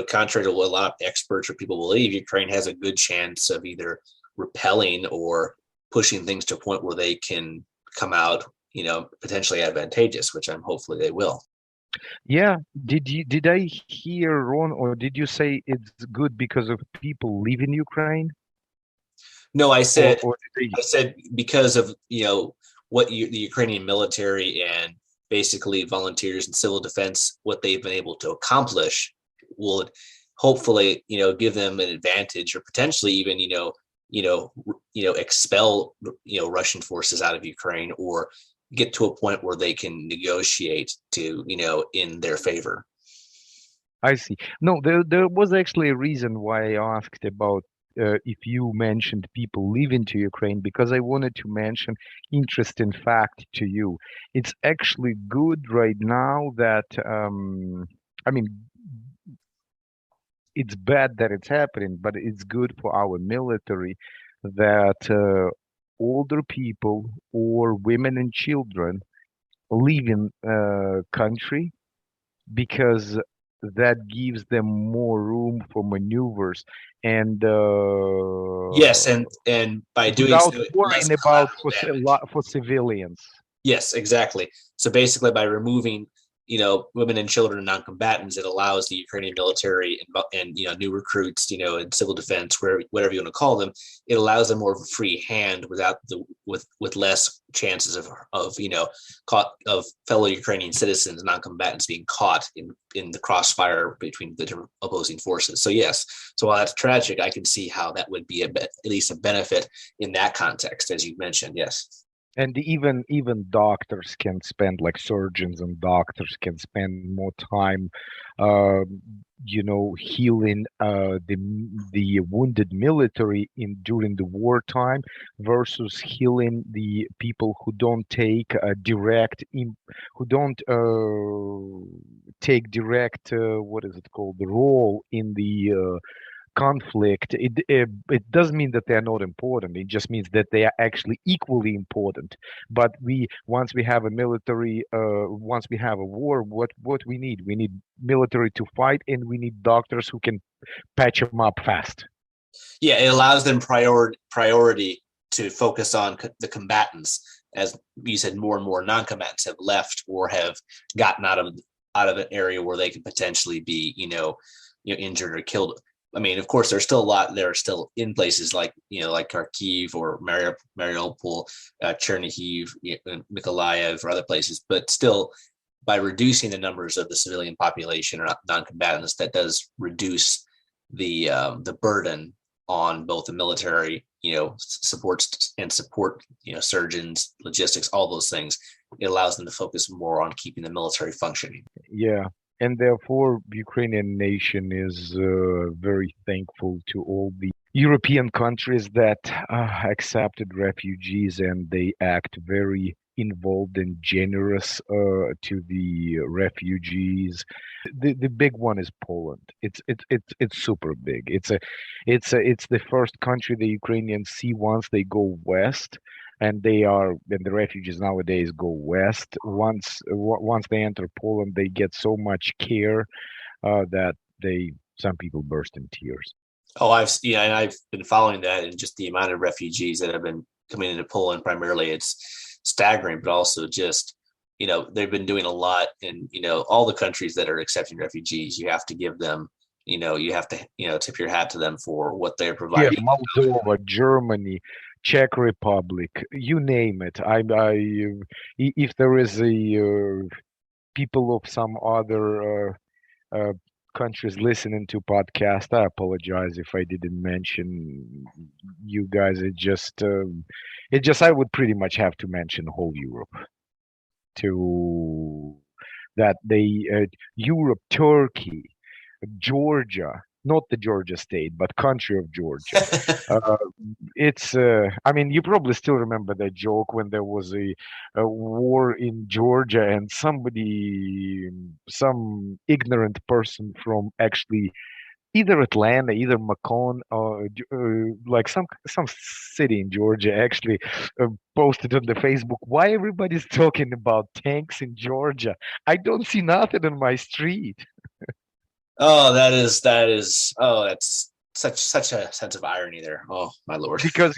contrary to what a lot of experts or people believe, Ukraine has a good chance of either repelling or pushing things to a point where they can come out, potentially advantageous, which I'm hopefully they will. Yeah, did I hear wrong, or did you say it's good because of people leaving Ukraine, No, or did I said because of the Ukrainian military and basically volunteers and civil defense, what they've been able to accomplish will hopefully give them an advantage, or potentially even expel Russian forces out of Ukraine, or get to a point where they can negotiate to in their favor. I see. No, there was actually a reason why I asked about if you mentioned people leaving to Ukraine, because I wanted to mention interesting fact to you. It's actually good right now that I mean, it's bad that it's happening, but it's good for our military that older people or women and children leaving country because that gives them more room for maneuvers and Yes, and by doing without so, less worrying about collateral damage. for civilians. Yes, exactly. So basically, by removing, women and children and non-combatants, it allows the Ukrainian military and new recruits, in civil defense, whatever you want to call them, it allows them more of a free hand without with less chances of caught of fellow Ukrainian citizens, non-combatants being caught in the crossfire between the opposing forces. So yes, so while that's tragic, I can see how that would be at least a benefit in that context, as you mentioned. Yes. And even doctors can spend, like surgeons and doctors can spend more time, uh, healing the wounded military in during the wartime versus healing the people who don't take who don't take direct what is it called, the role in the conflict. It doesn't mean that they are not important. It just means that they are actually equally important. But once we have a military, once we have a war, what we need military to fight, and we need doctors who can patch them up fast. Yeah, it allows them priority to focus on the combatants. As you said, more and more non-combatants have left or have gotten out of an area where they could potentially be, injured or killed. I mean, of course, there's still a lot that are still in places like Kharkiv or Mariupol, Chernihiv, Mykolaiv, or other places. But still, by reducing the numbers of the civilian population or non-combatants, that does reduce the burden on both the military, supports and support, surgeons, logistics, all those things. It allows them to focus more on keeping the military functioning. Yeah. And therefore, Ukrainian nation is very thankful to all the European countries that accepted refugees, and they act very involved and generous to the refugees. The big one is Poland. It's super big. It's the first country the Ukrainians see once they go west, and the refugees nowadays go west. Once they enter Poland, they get so much care that some people burst in tears. Oh, and I've been following that, and just the amount of refugees that have been coming into Poland primarily, it's staggering. But also just they've been doing a lot, and all the countries that are accepting refugees, you have to give them, you have to tip your hat to them for what they're providing. Yeah, Moldova, Germany, Czech Republic, you name it. If there is a people of some other countries listening to podcast, I apologize if I didn't mention you guys. It just I would pretty much have to mention whole Europe to that Europe, Turkey, Georgia, not the Georgia state, but country of Georgia. I mean, you probably still remember that joke when there was a war in Georgia, and some ignorant person from actually either Atlanta, either Macon, or like some city in Georgia actually posted on the Facebook, why everybody's talking about tanks in Georgia? I don't see nothing on my street. Oh, that's such a sense of irony there. Oh, my Lord. Because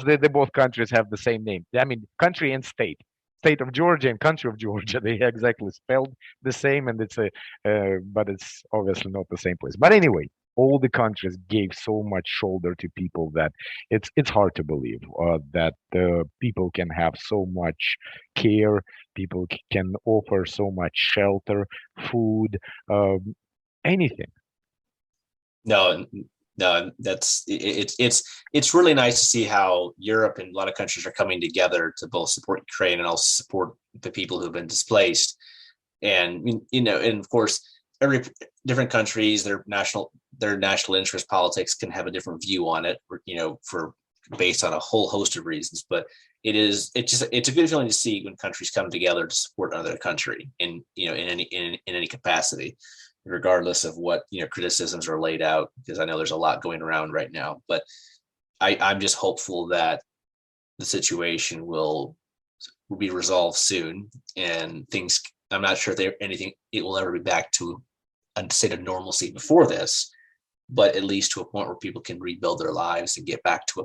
they both countries have the same name. I mean, country and state. State of Georgia and country of Georgia, they exactly spelled the same, and but it's obviously not the same place. But anyway, all the countries gave so much shoulder to people that it's hard to believe that people can have so much care, people can offer so much shelter, food, anything. No, it's really nice to see how Europe and a lot of countries are coming together to both support Ukraine and also support the people who've been displaced. And and of course, every different countries, their national interest politics can have a different view on it, for based on a whole host of reasons. But it's a good feeling to see when countries come together to support another country in any capacity, regardless of what criticisms are laid out, because I know there's a lot going around right now. But I'm just hopeful that the situation will will be resolved soon, and things. I'm not sure if anything it will ever be back to a state of normalcy before this, but at least to a point where people can rebuild their lives and get back to a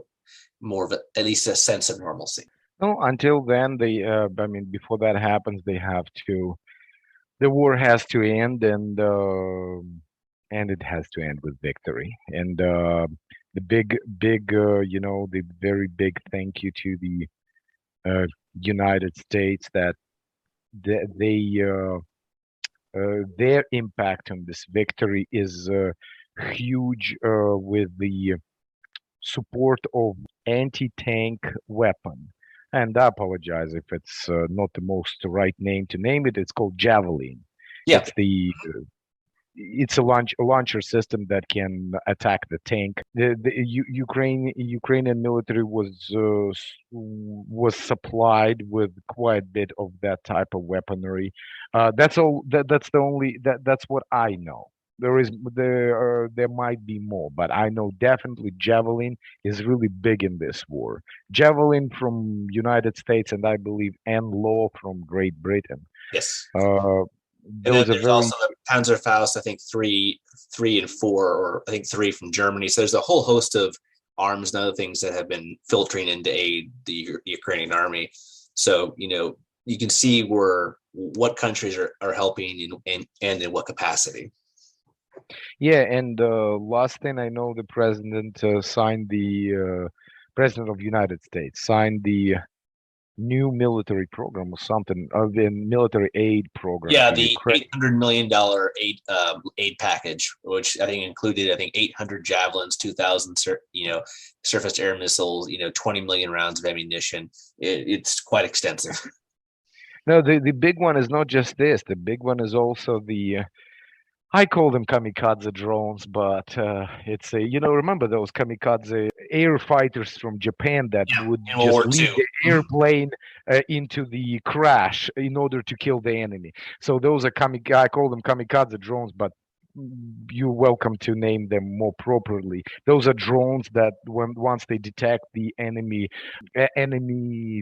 more of at least a sense of normalcy. No, until then, I mean, before that happens, the war has to end, and it has to end with victory. And the big, the very big thank you to the United States that they their impact on this victory is huge with the support of anti-tank weapon. And I apologize if it's not the most right name to name it. It's called Javelin. Yeah. It's a launcher system that can attack the tank. The Ukrainian military was supplied with quite a bit of that type of weaponry. That's all. That's what I know. There might be more, but I know definitely Javelin is really big in this war. Javelin from United States, and I believe NLAW from Great Britain. Yes. Those and then there's also the Panzerfaust, I think three and four, or I think three from Germany. So there's a whole host of arms and other things that have been filtering into aid the Ukrainian army. So, you can see what countries are helping and in what capacity. Yeah, and last thing I know, the president signed the president of the United States signed the new military program or something of the military aid program. Yeah, the $800 million aid package, which I think included 800 javelins, 2,000 surface air missiles, 20 million rounds of ammunition. It's quite extensive. No, the big one is not just this. The big one is also the I call them kamikaze drones, but it's remember those kamikaze air fighters from Japan that would just lead the airplane into the crash in order to kill the enemy. So those are I call them kamikaze drones, but you're welcome to name them more properly. Those are drones that once they detect the enemy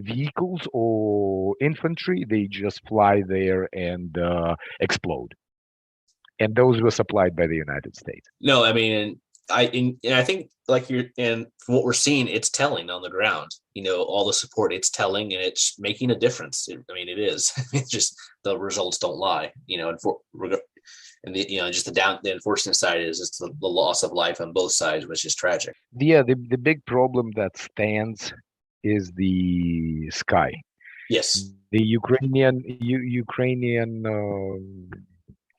vehicles or infantry, they just fly there and explode. And those were supplied by the United States. No, I mean, I think and from what we're seeing, it's telling on the ground. All the support, it's telling, and it's making a difference. It is. It's just the results don't lie. And just the unfortunate side is it's the loss of life on both sides, which is tragic. Yeah, the big problem that stands is the sky. Yes, the Ukrainian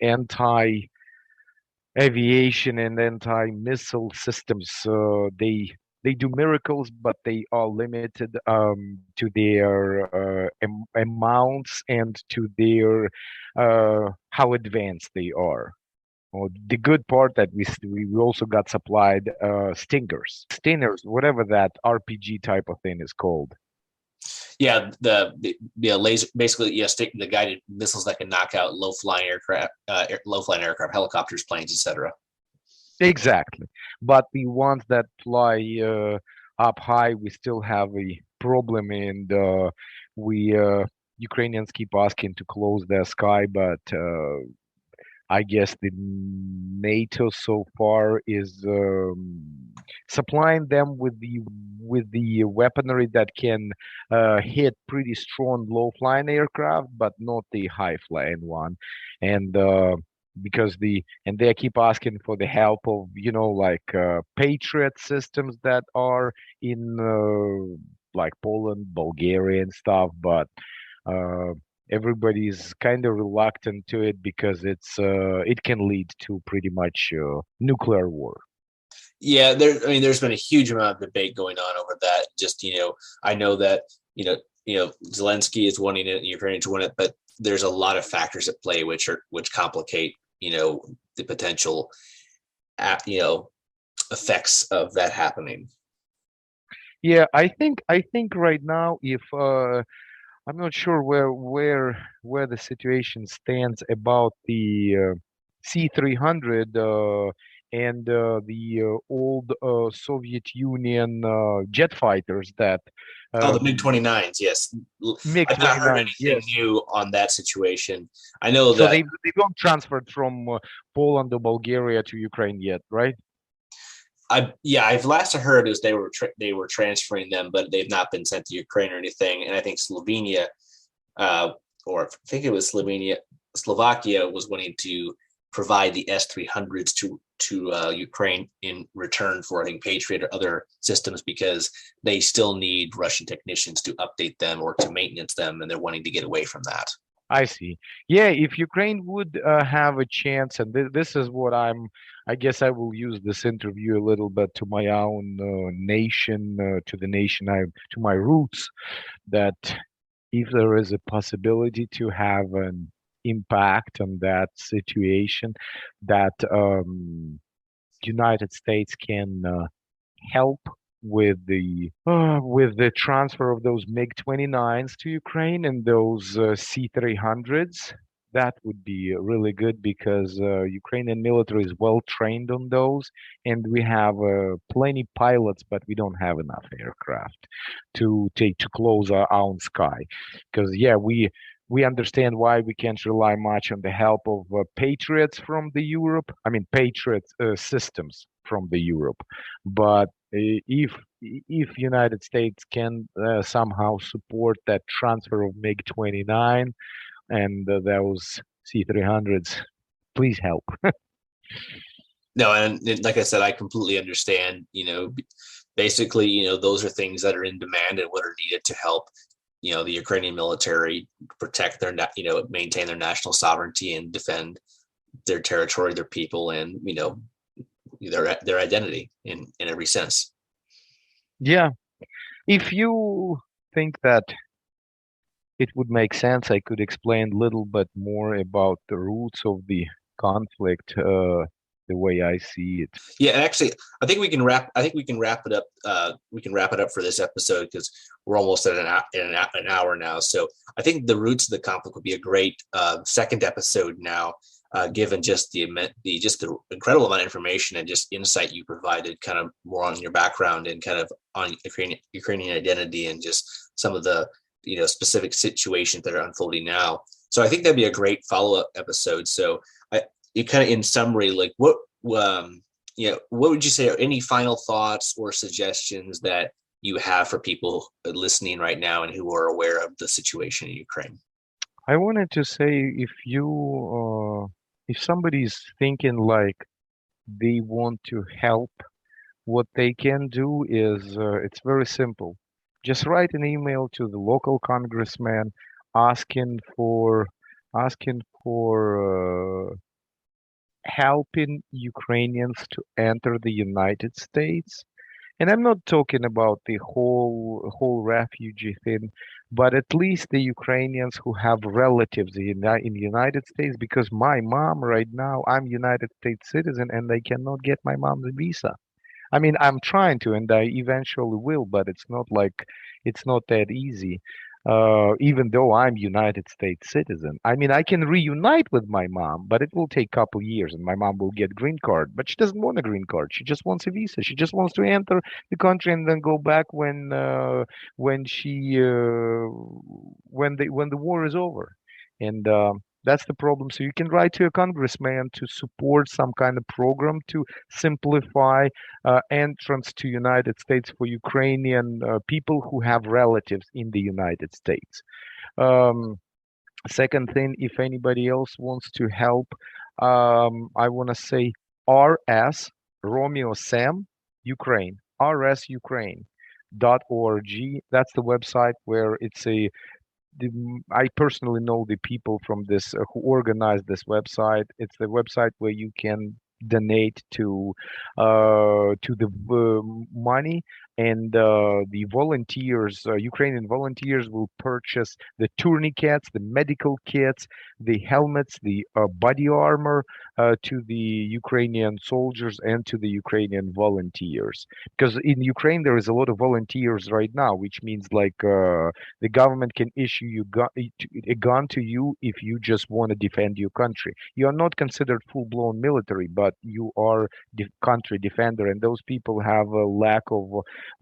anti-aviation and anti-missile systems. They do miracles, but they are limited to their amounts and to their how advanced they are. The good part that we also got supplied Stingers, whatever that RPG type of thing is called. Yeah, the laser, basically, the guided missiles that can knock out low flying aircraft, helicopters, planes, etc. Exactly, but the ones that fly up high, we still have a problem, and Ukrainians keep asking to close their sky, but I guess the NATO so far is supplying them with the weaponry that can hit pretty strong low-flying aircraft, but not the high-flying one. And because they keep asking for the help of Patriot systems that are in like Poland, Bulgaria, and stuff, but everybody's kind of reluctant to it because it can lead to pretty much nuclear war. Yeah, there's been a huge amount of debate going on over that. Just I know that Zelensky is wanting it, Ukraine to win it, but there's a lot of factors at play which complicate the potential effects of that happening. Yeah, I think right now, if I'm not sure where the situation stands about the C-300 and the old Soviet Union jet fighters that Oh, the MiG-29s, yes. I've not heard MiG-29, anything yes. new on that situation. I know So that they don't transferred from Poland or Bulgaria to Ukraine yet, right? I've last I heard is they were transferring them, but they've not been sent to Ukraine or anything. And I think Slovenia, uh, or I think it was Slovakia was wanting to provide the S-300s to Ukraine in return for I think Patriot or other systems because they still need Russian technicians to update them or to maintenance them, and they're wanting to get away from that. I see. Yeah, if Ukraine would have a chance, and this is what I guess I will use this interview a little bit to my own nation, to the nation to my roots, that if there is a possibility to have an impact on that situation, that United States can help with the transfer of those MiG-29s to Ukraine and those C-300s. That would be really good because Ukrainian military is well trained on those, and we have plenty pilots, but we don't have enough aircraft to close our own sky. Because yeah, we understand why we can't rely much on the help of Patriots from the Europe. I mean, Patriot systems from the Europe, but if United States can somehow support that transfer of MiG-29 and those C-300s, please help. No, and like I said, I completely understand. Basically, those are things that are in demand and what are needed to help, the Ukrainian military protect maintain their national sovereignty and defend their territory, their people, and their identity in every sense. Yeah, if you think that it would make sense, I could explain a little bit more about the roots of the conflict, the way I see it. Yeah, actually, I think we can wrap. I think we can wrap it up. We can wrap it up for this episode because we're almost at an hour now. So I think the roots of the conflict would be a great second episode now, given just the incredible amount of information and just insight you provided, kind of more on your background and kind of on Ukrainian identity and just some of the specific situations that are unfolding now. So I think that'd be a great follow up episode. So you kind of in summary, like what would you say are any final thoughts or suggestions that you have for people listening right now and who are aware of the situation in Ukraine? I wanted to say if somebody's thinking like they want to help, what they can do is it's very simple. Just write an email to the local congressman asking for asking for helping Ukrainians to enter the United States. And I'm not talking about the whole refugee thing, but at least the Ukrainians who have relatives in the United States, because my mom right now, I'm United States citizen and I cannot get my mom's visa. I mean, I'm trying to, and I eventually will, but it's not that easy. Even though I'm United States citizen, I mean, I can reunite with my mom, but it will take a couple years, and my mom will get green card. But she doesn't want a green card. She just wants a visa. She just wants to enter the country and then go back when she when the war is over, and that's the problem. So you can write to a congressman to support some kind of program to simplify entrance to United States for Ukrainian people who have relatives in the United States. Um, Second thing, if anybody else wants to help, I want to say RS Romeo Sam Ukraine, RS Ukraine. .org. That's the website where I personally know the people from this who organized this website. It's the website where you can donate to the money, and the volunteers, Ukrainian volunteers, will purchase the tourniquets, the medical kits, the helmets, the body armor to the Ukrainian soldiers and to the Ukrainian volunteers. Because in Ukraine there is a lot of volunteers right now, which means like the government can issue a gun to you if you just want to defend your country. You are not considered full-blown military, but you are country defender, and those people have a lack of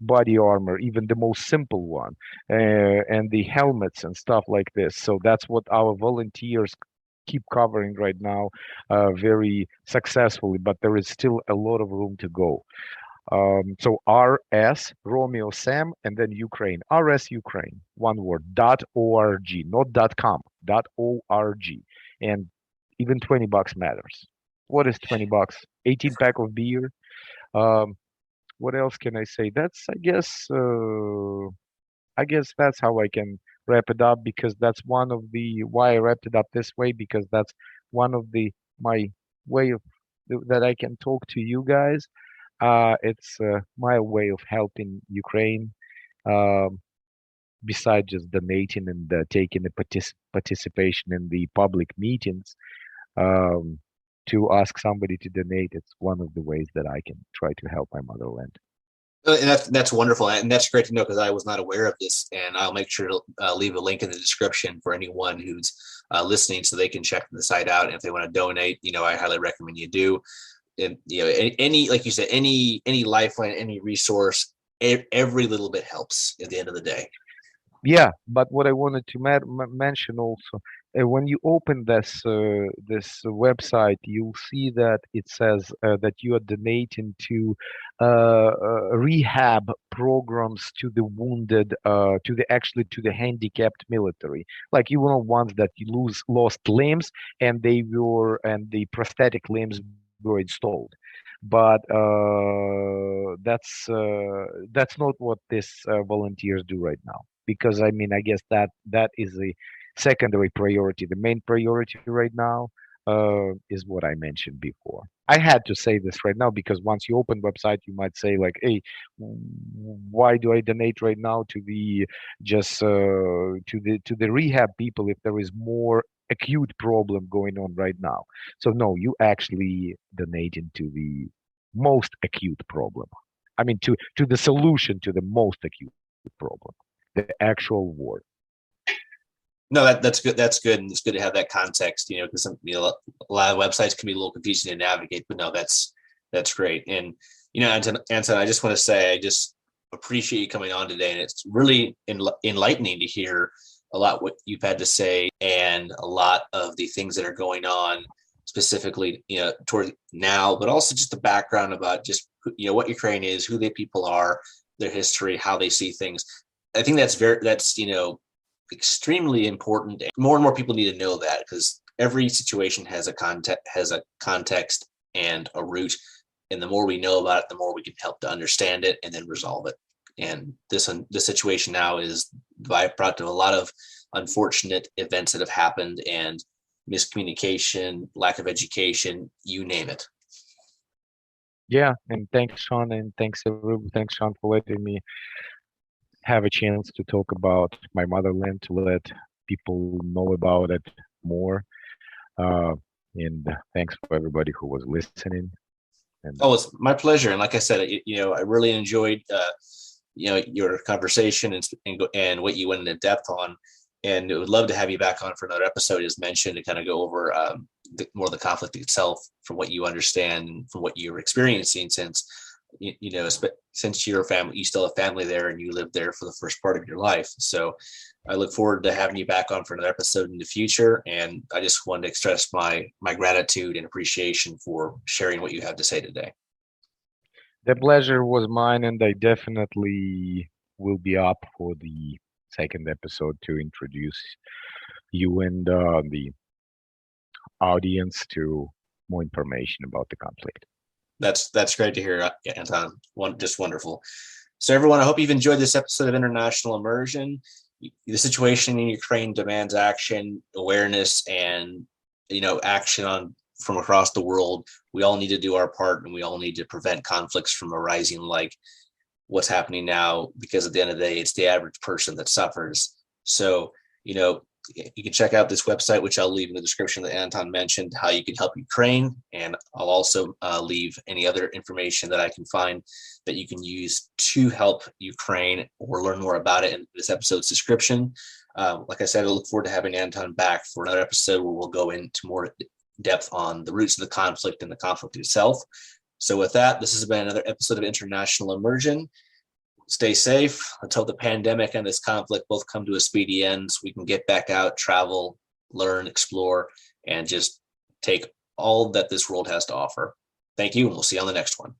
body armor, even the most simple one, and the helmets and stuff like this. So that's what our volunteers keep covering right now, very successfully, but there is still a lot of room to go. So RS Romeo Sam and then Ukraine. RS Ukraine, one word, .org, not .com, .org. And even $20 matters. What is $20? 18 pack of beer. Um, what else can I say? That's I guess that's how I can wrap it up, because that's one of the why I wrapped it up this way, because that's one of the my way of that I can talk to you guys. It's my way of helping Ukraine, um, besides just donating and taking the participation in the public meetings. Um, to ask somebody to donate, it's one of the ways that I can try to help my motherland. And that's wonderful, and that's great to know, because I was not aware of this. And I'll make sure to leave a link in the description for anyone who's listening, so they can check the site out. And if they want to donate, I highly recommend you do. And any, like you said, any lifeline, any resource, every little bit helps at the end of the day. Yeah, but what I wanted to mention also, when you open this website, you'll see that it says that you are donating to rehab programs to the wounded, to the handicapped military. Like, you know, ones that you lost limbs and the prosthetic limbs were installed. But that's not what these volunteers do right now, because I mean, I guess that is a secondary priority. The main priority right now is what I mentioned before. I had to say this right now, because once you open website, you might say like, "Hey, why do I donate right now to the to the rehab people if there is more acute problem going on right now?" So no, you actually donating to the most acute problem. I mean, to the solution to the most acute problem, the actual war. No, that's good. That's good, and it's good to have that context. Because a lot of websites can be a little confusing to navigate. But no, that's great. And Anton, I just want to say I just appreciate you coming on today, and it's really enlightening to hear a lot what you've had to say, and a lot of the things that are going on specifically, toward now, but also just the background about just what Ukraine is, who the people are, their history, how they see things. I think that's extremely important. More and more people need to know that, because every situation has a context and a root, and the more we know about it, the more we can help to understand it and then resolve it. And this situation now is the byproduct of a lot of unfortunate events that have happened, and miscommunication, lack of education, you name it. Yeah, and thanks, Sean, and thanks Sean, for letting me have a chance to talk about my motherland, to let people know about it more. And thanks for everybody who was listening. And it's my pleasure. And like I said, I really enjoyed your conversation and what you went into depth on. And I would love to have you back on for another episode, as mentioned, to kind of go over more of the conflict itself, from what you understand, from what you're experiencing, since since you're a family, you still have family there, and you lived there for the first part of your life. So I look forward to having you back on for another episode in the future. And I just wanted to express my gratitude and appreciation for sharing what you have to say today. The pleasure was mine, and I definitely will be up for the second episode to introduce you and the audience to more information about the conflict. That's great to hear, Anton. Just wonderful. So everyone, I hope you've enjoyed this episode of International Immersion. The situation in Ukraine demands action, awareness, and action from across the world. We all need to do our part, and we all need to prevent conflicts from arising like what's happening now, because at the end of the day, it's the average person that suffers. So, you can check out this website, which I'll leave in the description that Anton mentioned, how you can help Ukraine. And I'll also leave any other information that I can find that you can use to help Ukraine, or learn more about it in this episode's description. Like I said, I look forward to having Anton back for another episode where we'll go into more depth on the roots of the conflict and the conflict itself. So with that, this has been another episode of International Immersion. stay safe. Let's hope the pandemic and this conflict both come to a speedy end so we can get back out, travel, learn, explore, and just take all that this world has to offer. Thank you, and we'll see you on the next one.